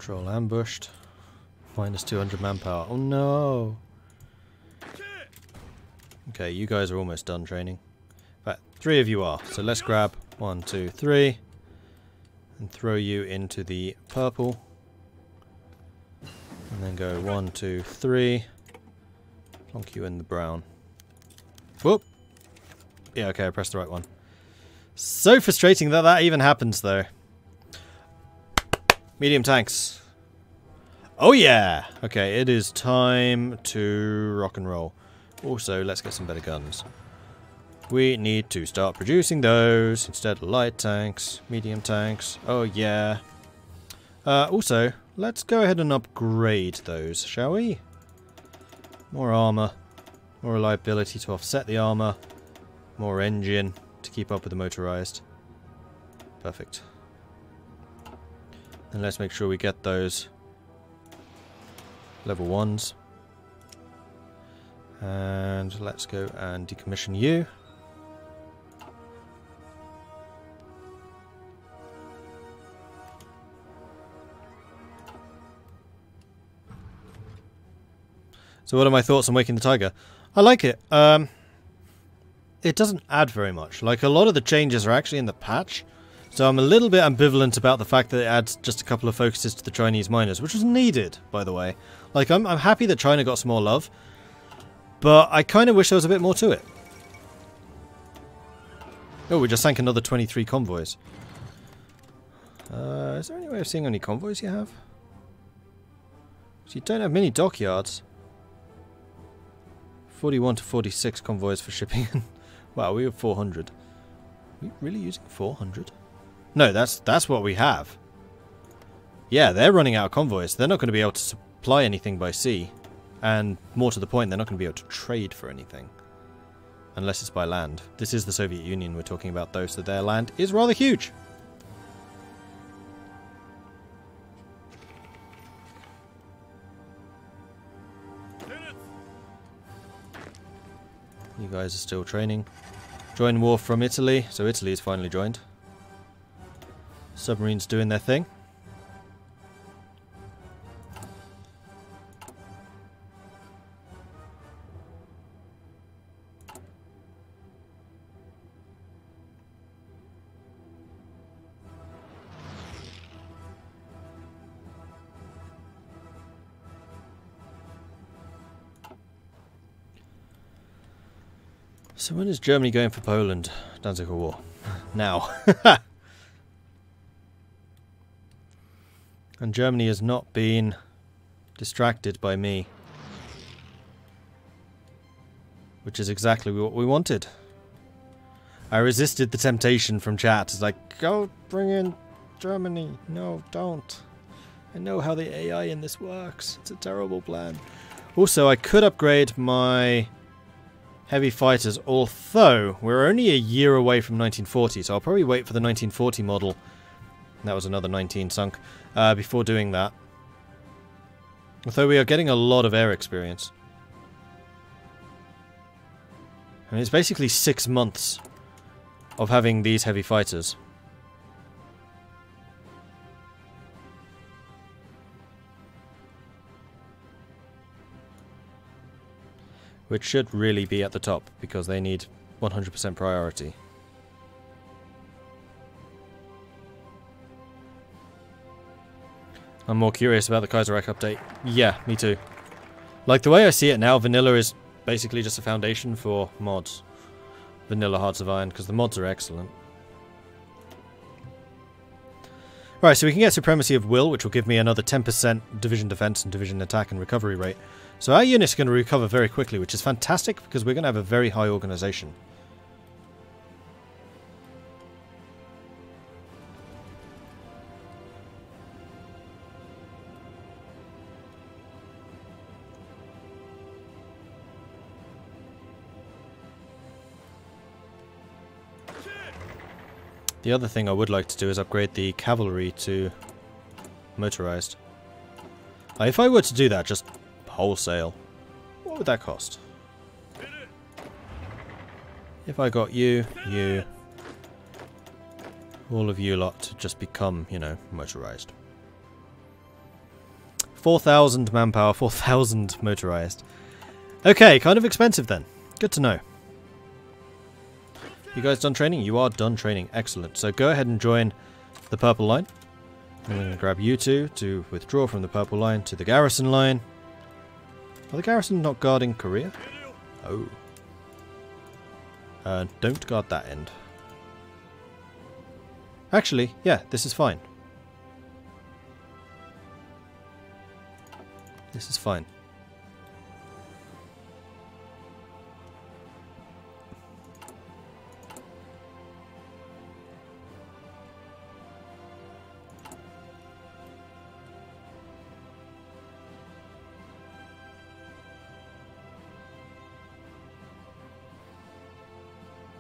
Patrol ambushed. Minus 200 manpower. Oh no! Okay, you guys are almost done training. In fact, 3 of you are. So let's grab 1, 2, 3. And throw you into the purple. And then go 1, 2, 3. Plonk you in the brown. Whoop! Yeah, okay, I pressed the right one. So frustrating that that even happens, though. Medium tanks. Oh yeah! Okay, it is time to rock and roll. Also, let's get some better guns. We need to start producing those instead of light tanks, medium tanks. Oh yeah. Also, let's go ahead and upgrade those, shall we? More armor, more reliability to offset the armor, more engine to keep up with the motorized. Perfect. And let's make sure we get those level 1s. And let's go and decommission you. So what are my thoughts on Waking the Tiger? I like it. It doesn't add very much. Like, a lot of the changes are actually in the patch. So I'm a little bit ambivalent about the fact that it adds just a couple of focuses to the Chinese miners, which was needed, by the way. Like, I'm happy that China got some more love, but I kind of wish there was a bit more to it. Oh, we just sank another 23 convoys. Is there any way of seeing how many convoys you have? So you don't have many dockyards. 41 to 46 convoys for shipping. Wow, we have 400. Are we really using 400? No, that's what we have. Yeah, they're running out of convoys. They're not going to be able to supply anything by sea. And more to the point, they're not going to be able to trade for anything. Unless it's by land. This is the Soviet Union we're talking about, though, so their land is rather huge. You guys are still training. Join war from Italy. So Italy is finally joined. Submarines doing their thing. So when is Germany going for Poland? Danzig War. Now. And Germany has not been distracted by me. Which is exactly what we wanted. I resisted the temptation from chat. It's like, go bring in Germany. No, don't. I know how the AI in this works. It's a terrible plan. Also, I could upgrade my heavy fighters, although we're only a year away from 1940, so I'll probably wait for the 1940 model. That was another 19 sunk. Before doing that. Although we are getting a lot of air experience. I mean, it's basically 6 months of having these heavy fighters. Which should really be at the top, because they need 100% priority. I'm more curious about the Kaiserreich update. Yeah, me too. Like, the way I see it now, vanilla is basically just a foundation for mods. Vanilla Hearts of Iron, because the mods are excellent. Right, so we can get Supremacy of Will, which will give me another 10% division defense and division attack and recovery rate. So our units are going to recover very quickly, which is fantastic, because we're going to have a very high organization. The other thing I would like to do is upgrade the cavalry to motorized. If I were to do that, just wholesale, what would that cost? If I got you, all of you lot to just become, you know, motorized. 4,000 manpower, 4,000 motorized. Okay, kind of expensive then. Good to know. You guys done training? You are done training. Excellent. So go ahead and join the purple line. I'm going to grab you two to withdraw from the purple line to the garrison line. Are the garrison not guarding Korea? Oh. Don't guard that end. Actually, yeah, this is fine. This is fine.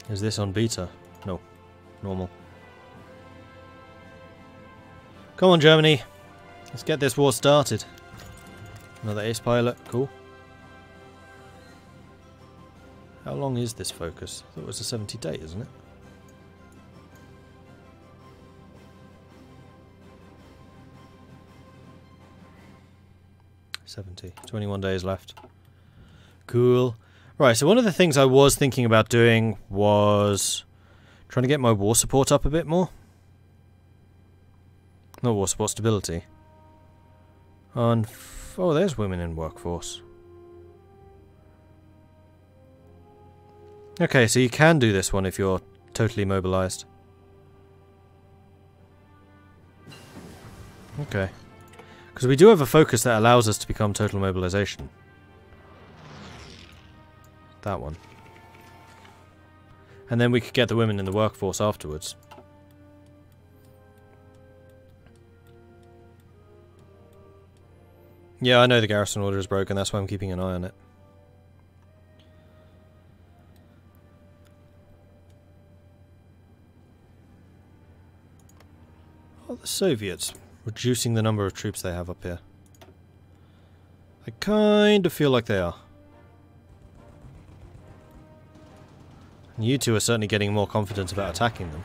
Is this on beta? No. Normal. Come on, Germany. Let's get this war started. Another ace pilot. Cool. How long is this focus? I thought it was a 70-day, isn't it? $70. 21 days left. Cool. Right, so one of the things I was thinking about doing was trying to get my war support up a bit more. Not war support, stability. Oh, there's women in workforce. Okay, so you can do this one if you're totally mobilized. Okay. Because we do have a focus that allows us to become total mobilization. That one. And then we could get the women in the workforce afterwards. Yeah, I know the garrison order is broken, that's why I'm keeping an eye on it. Oh, the Soviets. Reducing the number of troops they have up here. I kind of feel like they are. And you two are certainly getting more confident about attacking them.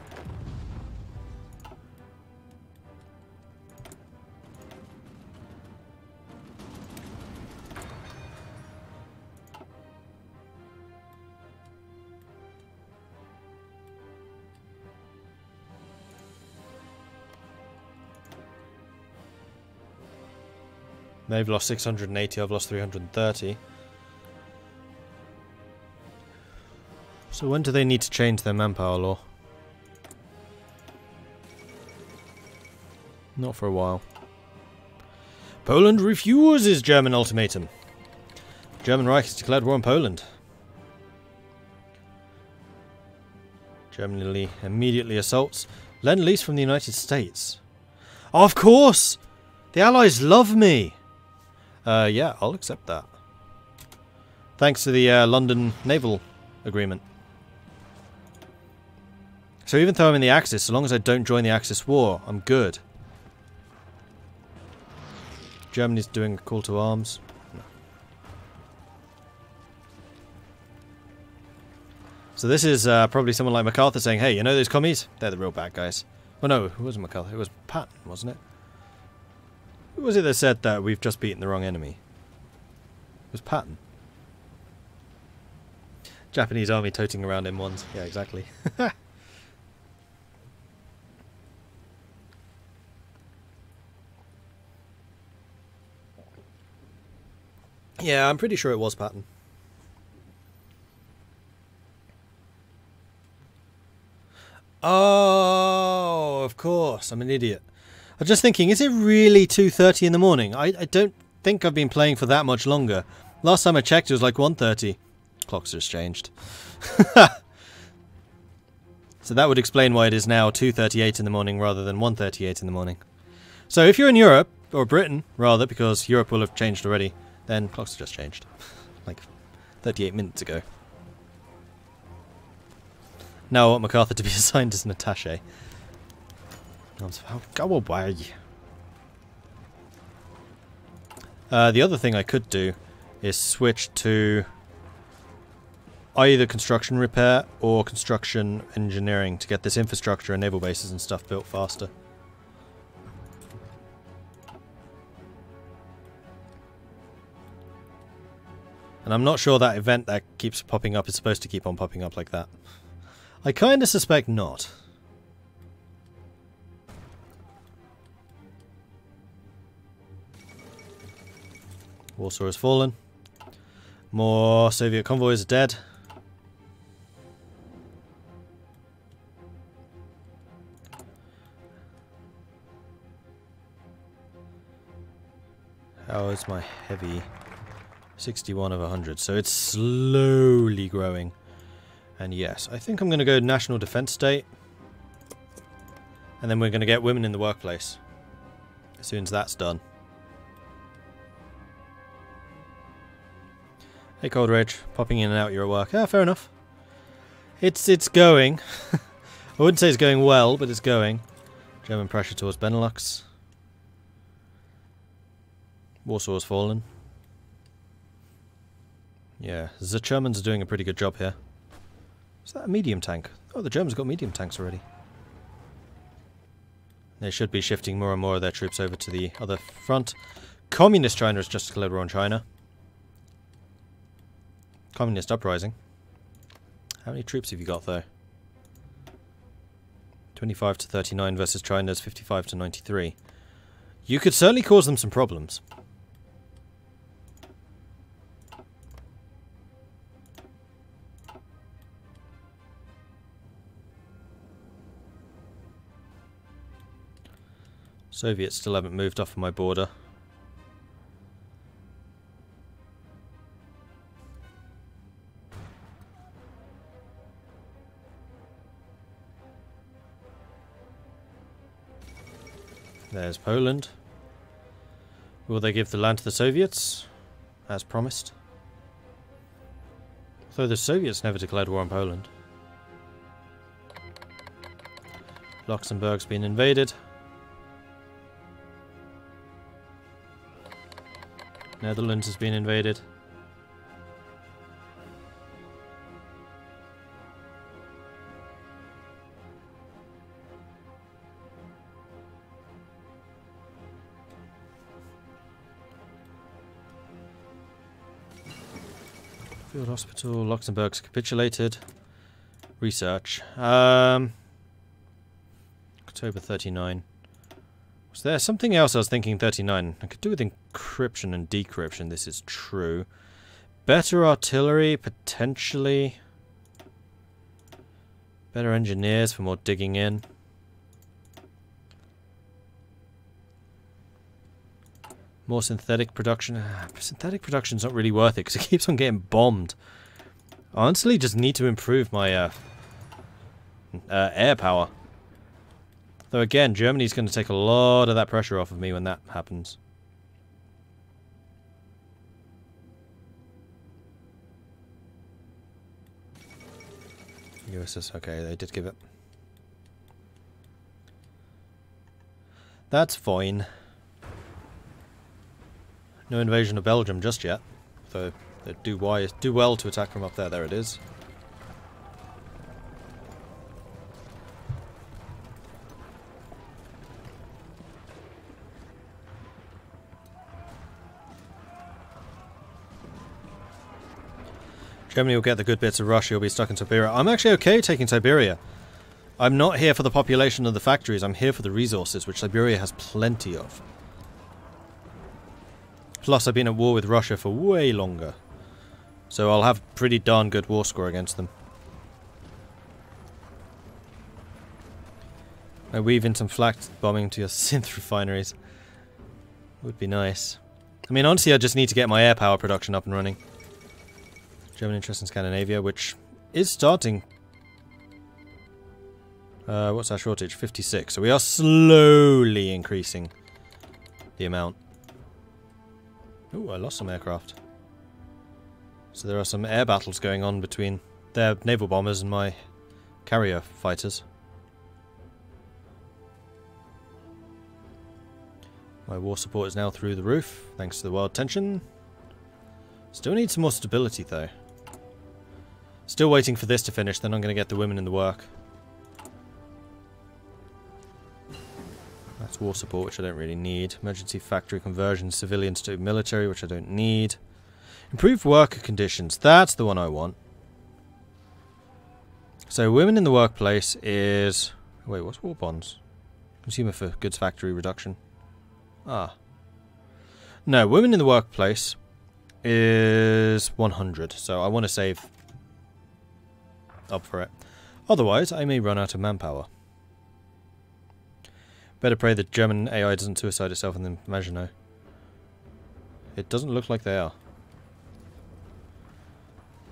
They've lost 680, I've lost 330. So when do they need to change their manpower law? Not for a while. Poland refuses German ultimatum. German Reich has declared war on Poland. Germany immediately assaults. Lend-Lease from the United States. Of course! The Allies love me! Yeah, I'll accept that. Thanks to the London Naval Agreement. So even though I'm in the Axis, so long as I don't join the Axis war, I'm good. Germany's doing a call to arms. No. So this is probably someone like MacArthur saying, hey, you know those commies? They're the real bad guys. Well, no, it wasn't MacArthur. It was Patton, wasn't it? Who was it that said that we've just beaten the wrong enemy? It was Patton. Japanese army toting around M1s. Yeah, exactly. Yeah, I'm pretty sure it was Patton. Oh, of course. I'm an idiot. I was just thinking, is it really 2:30 in the morning? I don't think I've been playing for that much longer. Last time I checked, it was like 1:30. Clocks just changed. So that would explain why it is now 2:38 in the morning rather than 1:38 in the morning. So if you're in Europe, or Britain, rather, because Europe will have changed already, then clocks have just changed. Like 38 minutes ago. Now I want MacArthur to be assigned as an attaché. Go away. The other thing I could do is switch to either construction repair or construction engineering to get this infrastructure and naval bases and stuff built faster. And I'm not sure that event that keeps popping up is supposed to keep on popping up like that. I kind of suspect not. Warsaw has fallen. More Soviet convoys are dead. How is my heavy? 61 of 100, so it's slowly growing. And yes, I think I'm going to go National Defense State. And then we're going to get women in the workplace. As soon as that's done. Hey Coldridge, popping in and out, you're at work. Yeah, fair enough. It's going. I wouldn't say it's going well, but it's going. German pressure towards Benelux. Warsaw has fallen. Yeah, the Germans are doing a pretty good job here. Is that a medium tank? Oh, the Germans got medium tanks already. They should be shifting more and more of their troops over to the other front. Communist China has just declared war on China. Communist uprising. How many troops have you got, though? 25 to 39 versus China's 55 to 93. You could certainly cause them some problems. Soviets still haven't moved off of my border. There's Poland. Will they give the land to the Soviets? As promised. Though the Soviets never declared war on Poland. Luxembourg's been invaded. Netherlands has been invaded. Field hospital, Luxembourg's capitulated. Research. October 39. Was there something else I was thinking 39? I could do with encryption and decryption, this is true. Better artillery, potentially. Better engineers for more digging in. More synthetic production. Synthetic production's not really worth it because it keeps on getting bombed. I honestly just need to improve my air power. Though again, Germany's going to take a lot of that pressure off of me when that happens. USS, okay, they did give it. That's fine. No invasion of Belgium just yet. Though they do well to attack from up there. There it is. Germany will get the good bits of Russia, you'll be stuck in Siberia. I'm actually okay taking Siberia. I'm not here for the population of the factories, I'm here for the resources, which Siberia has plenty of. Plus, I've been at war with Russia for way longer. So I'll have pretty darn good war score against them. I weave in some flak bombing to your synth refineries. Would be nice. I mean, honestly, I just need to get my air power production up and running. German interest in Scandinavia, which is starting. What's our shortage? 56. So we are slowly increasing the amount. Ooh, I lost some aircraft. So there are some air battles going on between their naval bombers and my carrier fighters. My war support is now through the roof, thanks to the world tension. Still need some more stability, though. Still waiting for this to finish, then I'm going to get the women in the work. That's war support, which I don't really need. Emergency factory conversion, civilians to military, which I don't need. Improved worker conditions. That's the one I want. So women in the workplace is... Wait, what's war bonds? Consumer for goods factory reduction. Ah. No, women in the workplace is 100. So I want to save up for it. Otherwise, I may run out of manpower. Better pray that German AI doesn't suicide itself in the Maginot. It doesn't look like they are.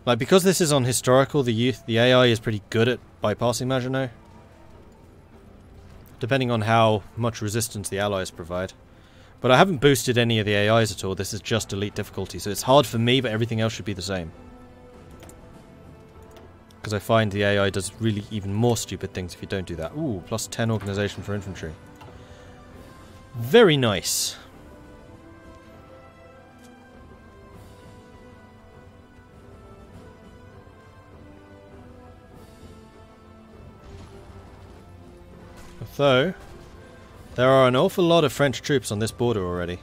Like, because this is on historical, the AI is pretty good at bypassing Maginot. Depending on how much resistance the allies provide. But I haven't boosted any of the AIs at all, this is just elite difficulty, so it's hard for me, but everything else should be the same. Because I find the AI does really even more stupid things if you don't do that. Ooh, plus 10 organisation for infantry. Very nice. Though, there are an awful lot of French troops on this border already.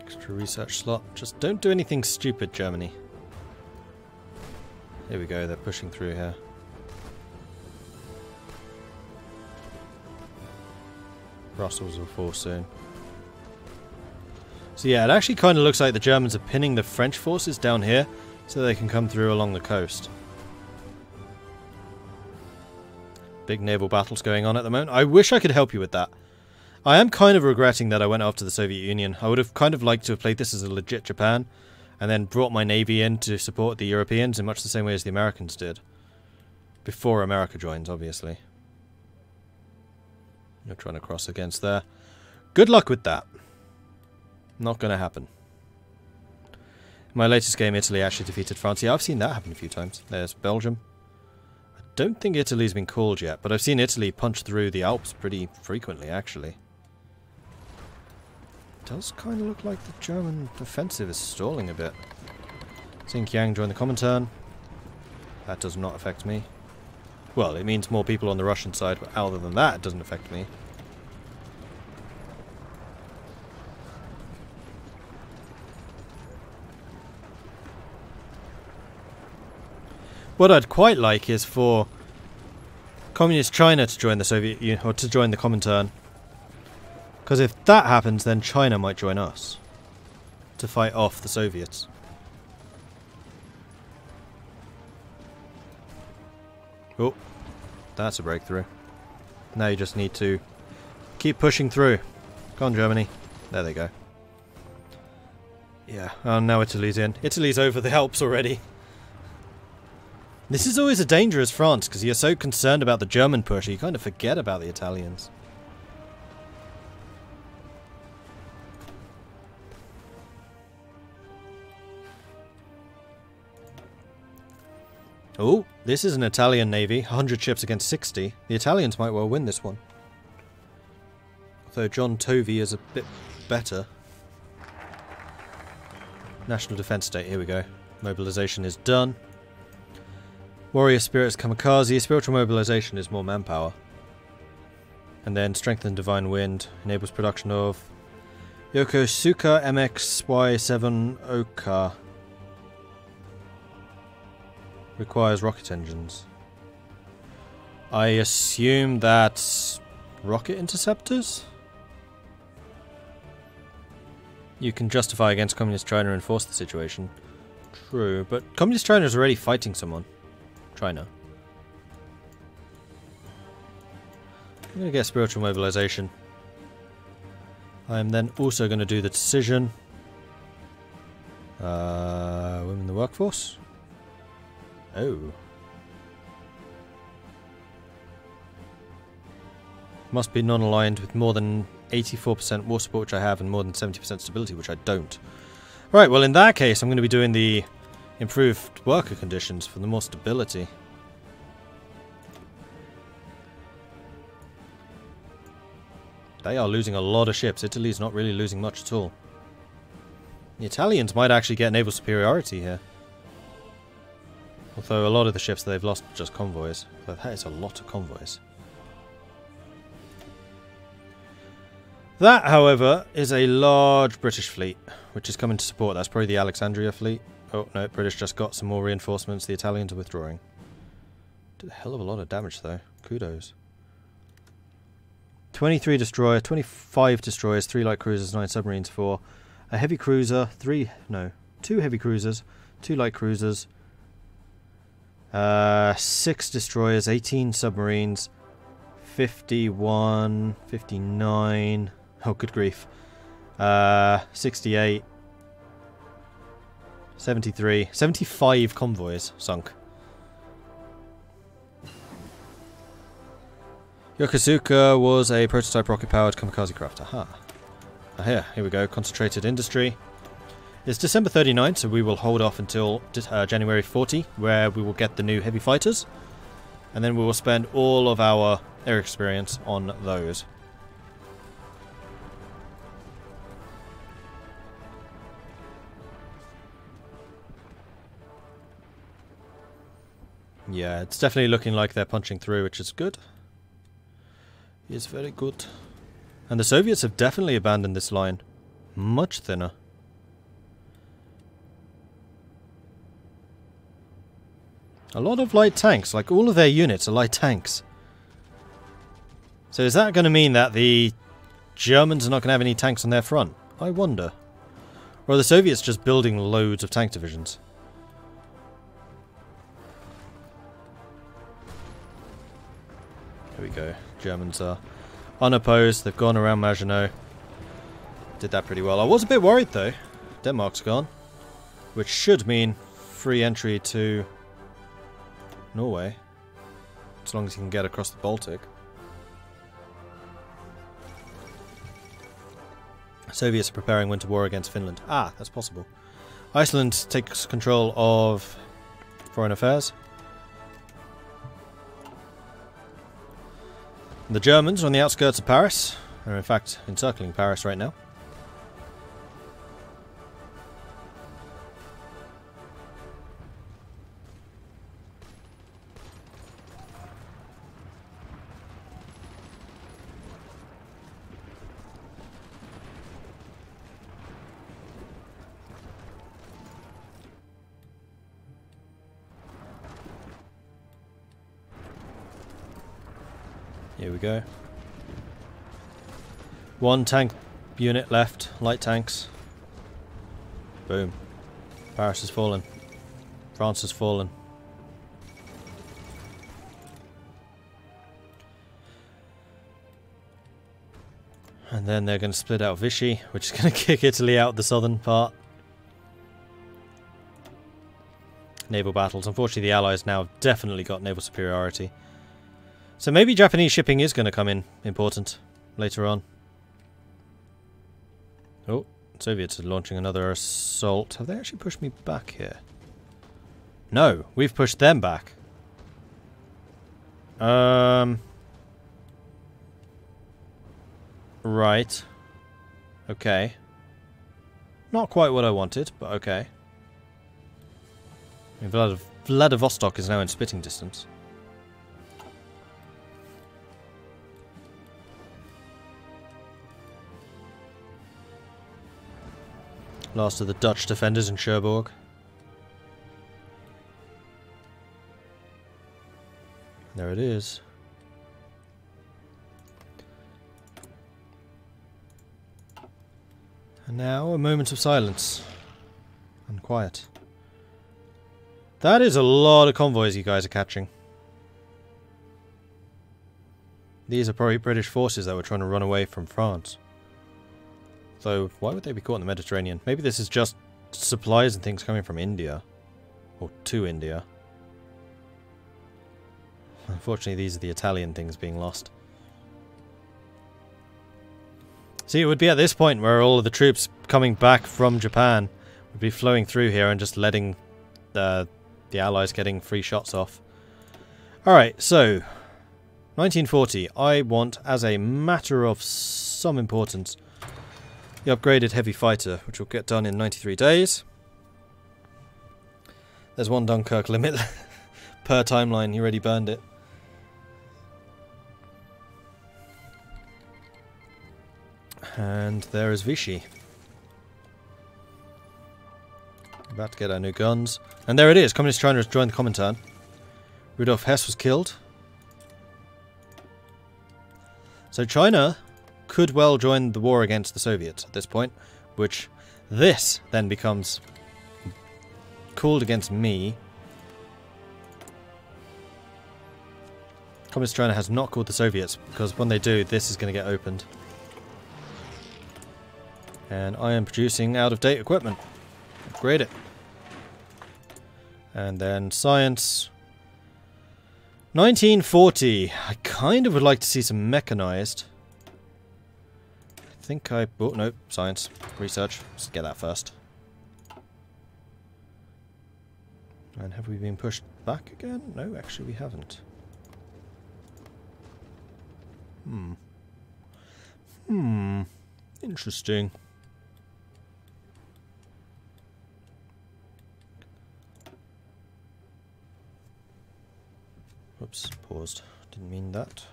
Extra research slot. Just don't do anything stupid, Germany. Here we go, they're pushing through here. Brussels will fall soon. So yeah, it actually kind of looks like the Germans are pinning the French forces down here so they can come through along the coast. Big naval battles going on at the moment. I wish I could help you with that. I am kind of regretting that I went after the Soviet Union. I would have kind of liked to have played this as a legit Japan and then brought my navy in to support the Europeans in much the same way as the Americans did. Before America joins, obviously. You're trying to cross against there. Good luck with that. Not going to happen. In my latest game, Italy actually defeated France. Yeah, I've seen that happen a few times. There's Belgium. I don't think Italy's been called yet, but I've seen Italy punch through the Alps pretty frequently, actually. It does kind of look like the German offensive is stalling a bit. Xinjiang joined the Comintern. That does not affect me. Well, it means more people on the Russian side, but other than that, it doesn't affect me. What I'd quite like is for Communist China to join the Soviet Union, or to join the Comintern. Because if that happens, then China might join us to fight off the Soviets. Oh, that's a breakthrough. Now you just need to keep pushing through. Come on, Germany. There they go. Yeah, oh, now Italy's in. Italy's over the Alps already. This is always a danger as France, because you're so concerned about the German push, you kind of forget about the Italians. Oh, this is an Italian navy. 100 ships against 60. The Italians might well win this one. Although John Tovey is a bit better. National Defense State, here we go. Mobilization is done. Warrior Spirits Kamikaze. Spiritual Mobilization is more manpower. And then Strengthen Divine Wind enables production of Yokosuka MXY7 Oka. Requires rocket engines. I assume that's rocket interceptors? You can justify against Communist China and force the situation. True, but Communist China is already fighting someone. China. I'm going to get spiritual mobilization. I am then also going to do the decision. Women in the workforce? Oh. Must be non-aligned with more than 84% war support, which I have, and more than 70% stability, which I don't. Right, well in that case I'm going to be doing the improved worker conditions for the more stability. They are losing a lot of ships. Italy's not really losing much at all. The Italians might actually get naval superiority here. Although a lot of the ships that they've lost are just convoys. But that is a lot of convoys. That, however, is a large British fleet, which is coming to support. That's probably the Alexandria fleet. Oh, no, British just got some more reinforcements. The Italians are withdrawing. Did a hell of a lot of damage, though. Kudos. 23 destroyer, 25 destroyers, 3 light cruisers, 9 submarines, 4. A heavy cruiser, 2 heavy cruisers, 2 light cruisers, 6 destroyers, 18 submarines, 51, 59, oh good grief, 68, 73, 75 convoys sunk. Yokosuka was a prototype rocket-powered kamikaze craft. Aha. Here we go. Concentrated industry. It's December 39, so we will hold off until January 40, where we will get the new heavy fighters. And then we will spend all of our air experience on those. Yeah, it's definitely looking like they're punching through, which is good. It's very good. And the Soviets have definitely abandoned this line. Much thinner. A lot of light tanks, like all of their units are light tanks. So is that going to mean that the Germans are not going to have any tanks on their front? I wonder. Or are the Soviets just building loads of tank divisions? There we go. Germans are unopposed. They've gone around Maginot. Did that pretty well. I was a bit worried though. Denmark's gone. Which should mean free entry to Norway. As long as you can get across the Baltic. Soviets are preparing winter war against Finland. Ah, that's possible. Iceland takes control of foreign affairs. The Germans are on the outskirts of Paris. They're in fact encircling Paris right now. Here we go. 1 tank unit left. Light tanks. Boom. Paris has fallen. France has fallen. And then they're going to split out Vichy, which is going to kick Italy out the southern part. Naval battles. Unfortunately, the Allies now have definitely got naval superiority. So maybe Japanese shipping is going to come in important later on. Oh, Soviets are launching another assault. Have they actually pushed me back here? No, we've pushed them back. Right. Okay. Not quite what I wanted, but okay. I mean, Vladivostok is now in spitting distance. Last of the Dutch defenders in Cherbourg. There it is. And now a moment of silence. And quiet. That is a lot of convoys you guys are catching. These are probably British forces that were trying to run away from France. So, why would they be caught in the Mediterranean? Maybe this is just supplies and things coming from India. Or to India. Unfortunately, these are the Italian things being lost. See, it would be at this point where all of the troops coming back from Japan would be flowing through here and just letting the Allies getting free shots off. Alright, so 1940. I want, as a matter of some importance, the upgraded heavy fighter, which will get done in 93 days. There's one Dunkirk limit per timeline. You already burned it. And there is Vichy. About to get our new guns. And there it is. Communist China has joined the Comintern. Rudolf Hess was killed. So China could well join the war against the Soviets at this point, which this then becomes called against me. Communist China has not called the Soviets, because when they do, this is going to get opened. And I am producing out-of-date equipment. Upgrade it. And then science. 1940. I kind of would like to see some mechanized. I think I... Oh, no. Science. Research. Let's get that first. And have we been pushed back again? No, actually we haven't. Interesting. Oops, paused. Didn't mean that.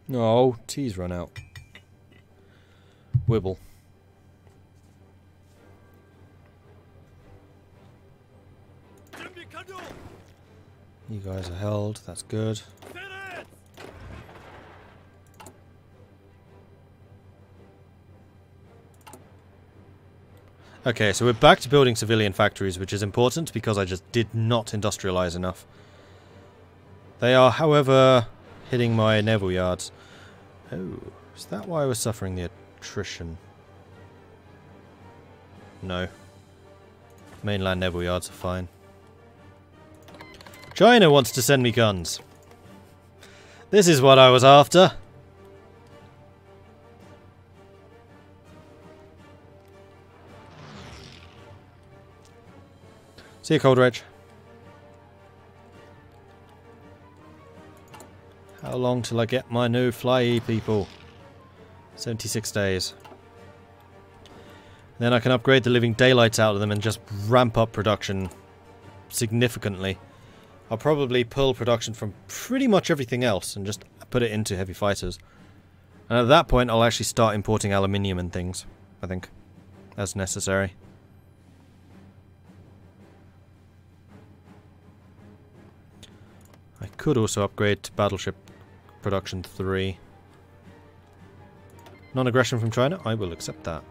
No, tea's run out. Wibble. You guys are held, that's good. Okay, so we're back to building civilian factories, which is important because I just did not industrialize enough. They are, however, hitting my naval yards. Oh, is that why I was suffering the attrition? No. Mainland naval yards are fine. China wants to send me guns. This is what I was after. See you, Coldridge. How long till I get my new fly people? 76 days. Then I can upgrade the living daylights out of them and just ramp up production significantly. I'll probably pull production from pretty much everything else and just put it into heavy fighters. And at that point I'll actually start importing aluminium and things, I think, as necessary. I could also upgrade to Battleship Production 3. Non-aggression from China? I will accept that.